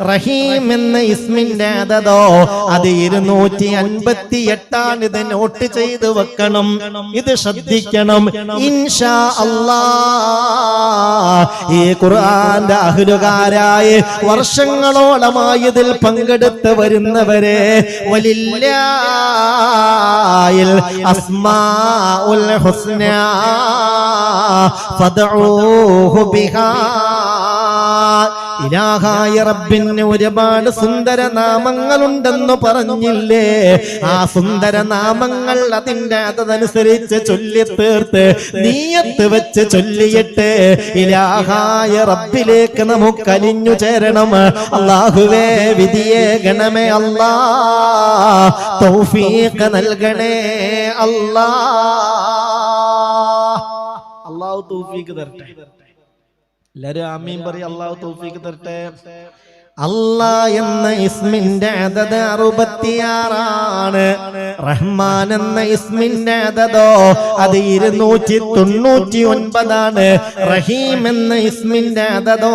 റഹീം എന്ന ഇസ്മിന്റെ അതതോ അത് 258 ഇത് നോട്ട് ചെയ്ത് വെക്കണം. ഇത് ശ്രദ്ധിക്കണം. ഇൻഷാ അല്ലാഹ് ഈ ഖുർആന്റെ അഹ്ലുകാരായ വർഷങ്ങളോളമായി ഇതിൽ പങ്കെടുത്ത് വരുന്നവരെ വലില്ലാഹിൽ അസ്മാഉൽ ഹുസ്നാ ഫദ്ഊഹു ബിഹാ. ഇലാഹായ റബ്ബിന് ഒരുപാട് സുന്ദര നാമങ്ങളുണ്ടെന്ന് പറഞ്ഞില്ലേ? ആ സുന്ദര നാമങ്ങൾ അതിന്റെ അതനുസരിച്ച് ചൊല്ലി തീർത്ത് നീയത്ത് വെച്ച് ചൊല്ലിയിട്ട് ഇലാഹായ റബ്ബിലേക്ക് നമുക്ക് അലിഞ്ഞു ചേരണം. അല്ലാഹുവേ വിധിയെ ഗണമേ അല്ലാ, തൗഫീഖ് നൽകണേ അല്ലാ. അല്ലാഹു തൗഫീഖ് തരട്ടെ. എല്ലാരും ആമീൻ പറയും. അല്ലാഹു തൗഫീഖ് തരട്ടെ. അല്ലാഹ് എന്ന ഇസ്മിന്റെ അതത് 66 റഹ്മാൻ എന്ന ഇസ്മിന്റെ അതതോ അത് 299. റഹീം എന്ന ഇസ്മിന്റെ അതതോ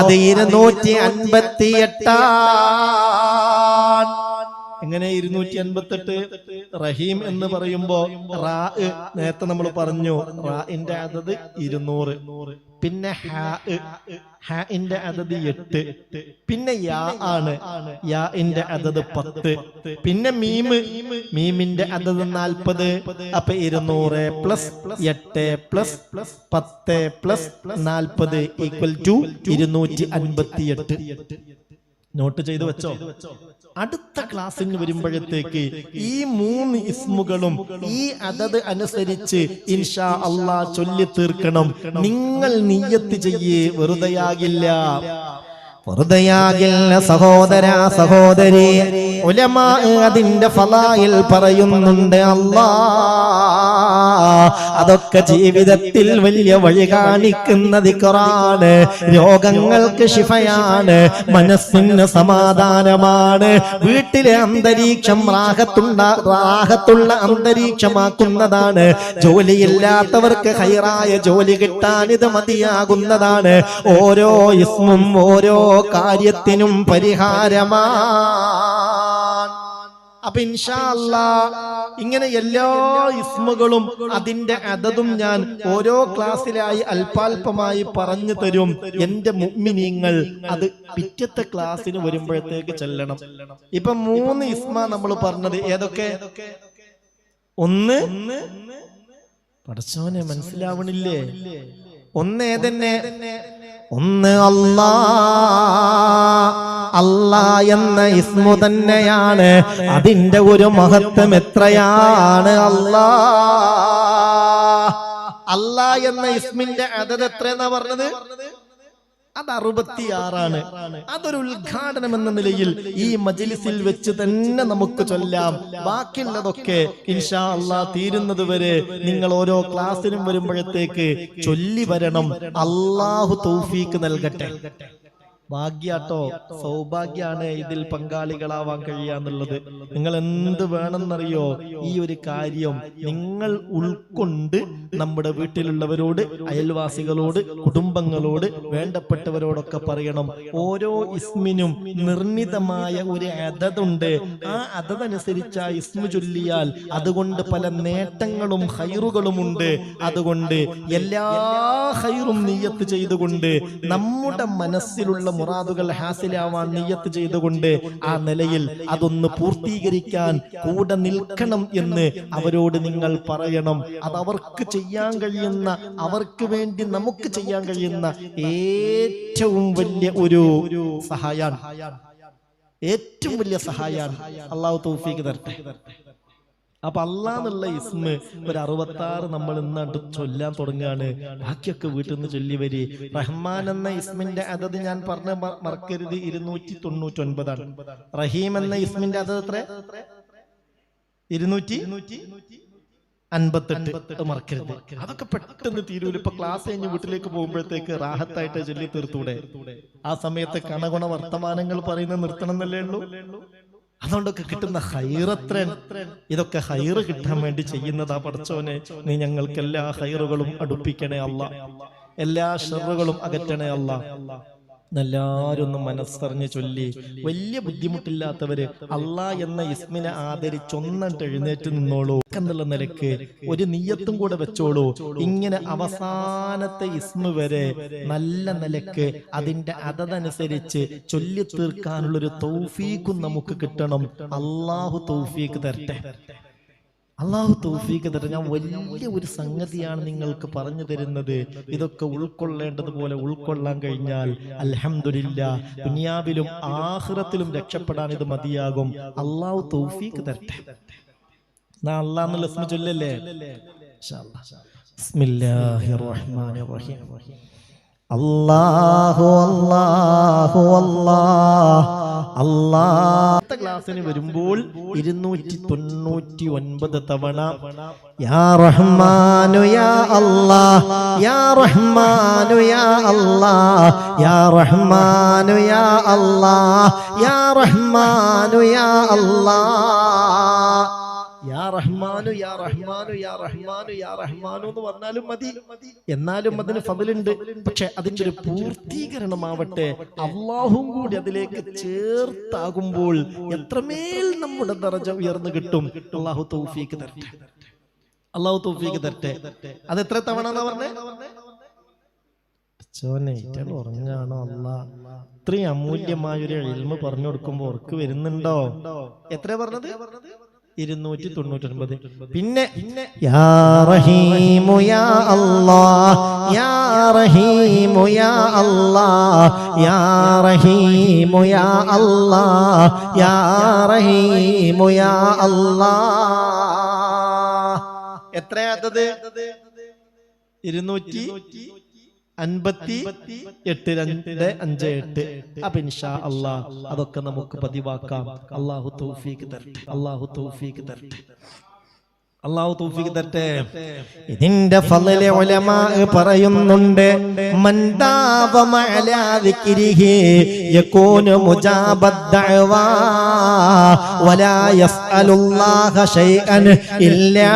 അത് 258. എങ്ങനെ 258? റഹീം എന്ന് പറയുമ്പോ റാ നേരത്തെ നമ്മൾ പറഞ്ഞു, റാഇന്റെ അതത് 200. പിന്നെ ഹാഇന്റെ അതത് 8. പിന്നെ യാ ആണ്, യാഇന്റെ അതത് 10. പിന്നെ മീമിന്റെ അതത് 40. അപ്പൊ 200 plus 8 plus 10 plus 40 equal to 258. Note ചെയ്ത് വെച്ചോ. അടുത്ത ക്ലാസ്സിന് വരുമ്പോഴത്തേക്ക് ഈ 3 ഇസ്മുകളും ഈ അതത് അനുസരിച്ച് ഇൻഷാ അല്ലാഹ് ചൊല്ലി തീർക്കണം. നിങ്ങൾ നിയ്യത്ത് ചെയ്യേ, വെറുതെയാകില്ല, വെറുതെയാകില്ല സഹോദരാ സഹോദരി. ഉലമാ അതിന്റെ ഫളായിൽ പറയുന്നുണ്ട്. അതൊക്കെ ജീവിതത്തിൽ വലിയ വഴി കാണിക്കുന്ന ദിക്റാണ്. രോഗങ്ങൾക്ക് ശിഫയാണ്, മനസ്സിന് സമാധാനമാണ്, വീട്ടിലെ അന്തരീക്ഷം റാഹത്തുള്ള അന്തരീക്ഷമാക്കുന്നതാണ്. ജോലിയില്ലാത്തവർക്ക് ഹൈറായ ജോലി കിട്ടാൻ ഇത് മതിയാകുന്നതാണ്. ഓരോ ഇസ്മും ഓരോ കാര്യത്തിനും പരിഹാരമാണ്. അപ്പൊ ഇൻഷാ അല്ലാഹ് ഇങ്ങനെ എല്ലാ ഇസ്മുകളും അതിന്റെ അതതും ഞാൻ ഓരോ ക്ലാസ്സിലായി അല്പാൽപമായി പറഞ്ഞു തരും. എന്റെ മുഅ്മിനീങ്ങൾ അത് പിറ്റത്തെ ക്ലാസ്സിന് വരുമ്പോഴത്തേക്ക് ചെല്ലണം. ഇപ്പൊ 3 ഇസ്മ നമ്മൾ പറഞ്ഞത് ഏതൊക്കെ? ഒന്ന് പടച്ചോനെ മനസ്സിലാവണില്ലേ? ഒന്ന് ഏതന്നെ? ഒന്ന് അല്ലാഹ് എന്ന ഇസ്മു തന്നെയാണ്. അതിന്റെ ഒരു മഹത്വം എത്രയാണ്! അല്ലാഹ് എന്ന ഇസ്മിന്റെ അതത് എത്രയെന്നാ പറഞ്ഞത്? അത് 66. അതൊരു ഉദ്ഘാടനം എന്ന നിലയിൽ ഈ മജ്ലിസിൽ വെച്ച് തന്നെ നമുക്ക് ചൊല്ലാം. ബാക്കിയുള്ളതൊക്കെ ഇൻഷാ അല്ലാഹ് തീരുന്നത് വരെ നിങ്ങൾ ഓരോ ക്ലാസ്സിനും വരുമ്പോഴത്തേക്ക് ചൊല്ലി വരണം. അല്ലാഹു തൗഫീഖ് നൽകട്ടെ. ഭാഗ്യാട്ടോ, സൗഭാഗ്യാണ് ഇതിൽ പങ്കാളികളാവാൻ കഴിയാന്നുള്ളത്. നിങ്ങൾ എന്ത് വേണമെന്നറിയോ? ഈ ഒരു കാര്യം നിങ്ങൾ ഉൾക്കൊണ്ട് നമ്മുടെ വീട്ടിലുള്ളവരോട്, അയൽവാസികളോട്, കുടുംബങ്ങളോട്, വേണ്ടപ്പെട്ടവരോടൊക്കെ പറയണം. ഓരോ ഇസ്മിനും നിർണിതമായ ഒരു അതതുണ്ട്. ആ അതനുസരിച്ച് ആ ഇസ്മു ചൊല്ലിയാൽ അതുകൊണ്ട് പല നേട്ടങ്ങളും ഹൈറുകളുമുണ്ട്. അതുകൊണ്ട് എല്ലാ ഹൈറും നിയ്യത്ത് ചെയ്തുകൊണ്ട് നമ്മുടെ മനസ്സിലുള്ള മുറാദുകൾ ഹാസിലാവാൻ നിയ്യത്ത് ചെയ്തുകൊണ്ട് ആ നിലയിൽ അതൊന്ന് പൂർത്തീകരിക്കാൻ കൂടെ നിൽക്കണം എന്ന് അവരോട് നിങ്ങൾ പറയണം. അത് അവർക്ക് ചെയ്യാൻ കഴിയുന്ന, അവർക്ക് വേണ്ടി നമുക്ക് ചെയ്യാൻ കഴിയുന്ന ഏറ്റവും വലിയ ഒരു സഹായാണ്, ഏറ്റവും വലിയ സഹായാണ്. അല്ലാഹു തൗഫീഖ് തരട്ടെ. അപ്പൊ അല്ലാഹ് എന്നുള്ള ഇസ്മ് ഒരു 66 നമ്മൾ ഇന്ന് ചൊല്ലാൻ തുടങ്ങുകയാണ്. ബാക്കിയൊക്കെ വീട്ടിൽ നിന്ന് ചൊല്ലി വരി. റഹ്മാൻ എന്ന ഇസ്മിന്റെ അതത് ഞാൻ പറഞ്ഞ മറക്കരുത്, 299. റഹീം എന്ന ഇസ്മിന്റെ അതത് എത്ര? 258. മറക്കരുത്. അതൊക്കെ പെട്ടെന്ന് തീരൂല. ഇപ്പൊ ക്ലാസ് കഴിഞ്ഞ് വീട്ടിലേക്ക് പോകുമ്പോഴത്തേക്ക് റാഹത്തായിട്ട് ചൊല്ലി തീർത്തൂടെ? ആ സമയത്ത് കണകുണ വർത്തമാനങ്ങൾ പറയുന്ന നിർത്തണം എന്നല്ലേ ഉള്ളൂ. അതുകൊണ്ടൊക്കെ കിട്ടുന്ന ഹൈറത്ര. ഇതൊക്കെ ഹൈറ് കിട്ടാൻ വേണ്ടി ചെയ്യുന്നതാ. പടച്ചോനെ, നീ ഞങ്ങൾക്ക് എല്ലാ ഹൈറുകളും അടുപ്പിക്കണേ അല്ലാ, എല്ലാ ഷർറുകളും അകറ്റണേ അല്ലാ. എല്ലാവരും ഒന്ന് മനസ്സറിഞ്ഞ് ചൊല്ലി. വലിയ ബുദ്ധിമുട്ടില്ലാത്തവര് അള്ളാ എന്ന ഇസ്മിനെ ആദരിച്ചൊന്നിട്ട് എഴുന്നേറ്റ് നിന്നോളൂ എന്നുള്ള നിലക്ക് ഒരു നിയ്യത്തും കൂടെ വെച്ചോളൂ. ഇങ്ങനെ അവസാനത്തെ ഇസ്മ വരെ നല്ല നിലക്ക് അതിന്റെ അതനുസരിച്ച് ചൊല്ലി തീർക്കാനുള്ളൊരു തൗഫീഖും നമുക്ക് കിട്ടണം. അള്ളാഹു തൗഫീഖ് തരട്ടെ, അള്ളാഹു തൗഫീഖ് തരട്ടെ. ഞാൻ വലിയ ഒരു സംഗതിയാണ് നിങ്ങൾക്ക് പറഞ്ഞു തരുന്നത്. ഇതൊക്കെ ഉൾക്കൊള്ളേണ്ടതുപോലെ ഉൾക്കൊള്ളാൻ കഴിഞ്ഞാൽ അൽഹംദുലില്ലാഹ് ദുനിയാവിലും ആഖിറത്തിലും രക്ഷപ്പെടാൻ ഇത് മതിയാകും. അള്ളാഹു തൗഫീഖ് തരട്ടെ. അള്ളാഹ് എന്നുള്ള ഇസ്മ ചൊല്ലല്ലേ ഇൻഷാ അല്ലാഹ്. ബിസ്മില്ലാഹിർ റഹ്മാനിർ റഹീം. അല്ലാഹു അല്ലാഹു അല്ലാഹ് അല്ലാഹ്. ക്ലാസ്സിന് വരുമ്പോൾ 299 തവണ യാ റഹ്മാനു യാ അല്ലാഹ് യാ റഹ്മാനു യാ അല്ലാഹ് യാ റഹ്മാനു യാ അല്ലാഹ് യാ റഹ്മാനു യാ അല്ലാഹ് യാ റഹ്മാനു യാ റഹ്മാനു യാ റഹ്മാനു യാ റഹ്മാനു എന്ന് പറഞ്ഞാലും മതി. എന്നാലും അതിന് ഫضലുണ്ട്. പക്ഷെ അതിന്റെ ഒരു പൂർത്തീകരണമാവട്ടെ. അള്ളാഹും കൂടി അതിലേക്ക് ചേർത്താകുമ്പോൾ എത്രമേൽ നമ്മുടെ ദറജ ഉയർന്നു കിട്ടും. അള്ളാഹു തൗഫീഖ് തരട്ടെ, അള്ളാഹു തൗഫീഖ് തരട്ടെ. അത് എത്ര തവണ എന്നാ പറഞ്ഞേ? ഉറങ്ങാണോ അള്ളാഹ്? ഇത്രയും അമൂല്യമായൊരു ഇൽമ പറഞ്ഞു കൊടുക്കുമ്പോ ഓർക്ക് വരുന്നുണ്ടോ? എത്ര പറഞ്ഞത്? 299. പിന്നെ യാ റഹീമു യാ അല്ലാഹ് യാ റഹീമു യാ അല്ലാഹ് യാ റഹീമു യാ അല്ലാഹ് യാ റഹീമു യാ അല്ലാഹ്. എത്രയാത്തത്? 258. അപ്പൊ ഇൻഷാ അല്ലാഹ് അതൊക്കെ നമുക്ക് പതിവാക്കാം. അല്ലാഹു തൗഫീഖ് തരട്ടെ, അല്ലാഹു തൗഫീഖ് തരട്ടെ, അല്ലാഹു തൗഫീഖ് തരട്ടെ. ഇതിന്റെ ഫളല് ഉലമാ പറയുന്നുണ്ട്. മൻ ദാവമ അലാ ദിക്രിഹി യകൂനു മുജാബദ് ദഅവാ വലാ യസ്അലുല്ലാഹ ശൈഅൻ ഇല്ലാ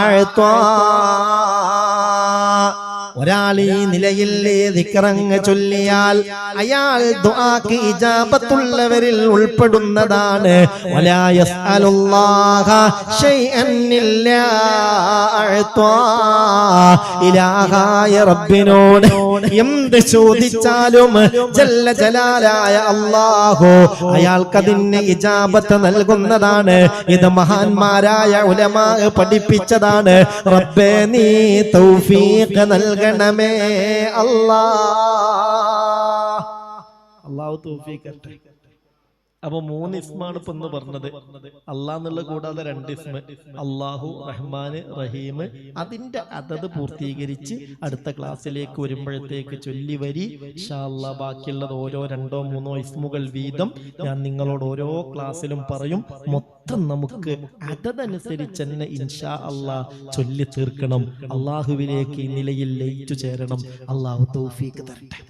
അഅതാ. ഒരാൾ ഈ നിലയിൽ ദിക്റങ്ങ് ചൊല്ലിയാൽ അയാൾ ദുആക്ക് ഇജാബത്തുള്ളവരിൽ ഉൾപ്പെടുന്നതാണ്. വലാ യസ്അലുല്ലാഹ ശൈഅൻ ഇല്ലാ അഅതാ. ഇലാഹായ റബ്ബിനോട് എന്ത് ചോദിച്ചാലും ജല്ല ജലാലായ അല്ലാഹു അയാൾക്കതിന് ഇജാബത്ത് നൽകുന്നതാണ്. ഇത് മഹാന്മാരായ ഉലമാ പഠിപ്പിച്ചതാണ്. റബ്ബേ നീ തൗഫീഖ് നൽകണമേ അല്ലാഹ്. അല്ലാഹു തൗഫീഖ് തരട്ടെ. അപ്പൊ 3 ഇസ്മാണ് ഇപ്പൊ ഒന്ന് പറഞ്ഞത്. അള്ളാഹ് എന്നുള്ള കൂടാതെ 2 ഇസ്മ അല്ലാഹു റഹ്മാന് റഹീം. അതിന്റെ അതത് പൂർത്തീകരിച്ച് അടുത്ത ക്ലാസ്സിലേക്ക് വരുമ്പോഴത്തേക്ക് ചൊല്ലി വരി. ഇൻഷാ അല്ലാഹ് ബാക്കിയുള്ളത് ഓരോ 2 or 3 ഇസ്മുകൾ വീതം ഞാൻ നിങ്ങളോട് ഓരോ ക്ലാസ്സിലും പറയും. മൊത്തം നമുക്ക് അതനുസരിച്ച് തന്നെ ഇൻഷാ അല്ലാഹ് ചൊല്ലി തീർക്കണം. അള്ളാഹുവിലേക്ക് ഈ നിലയിൽ ലയിച്ചു ചേരണം. അള്ളാഹു തൗഫീഖ് തരട്ടെ.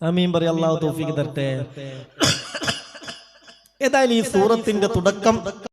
ആമീൻ പറയ. അള്ളാഹു തൗഫീഖ് തരട്ടെ. ഏതായാലും ഈ സൂറത്തിന്റെ തുടക്കം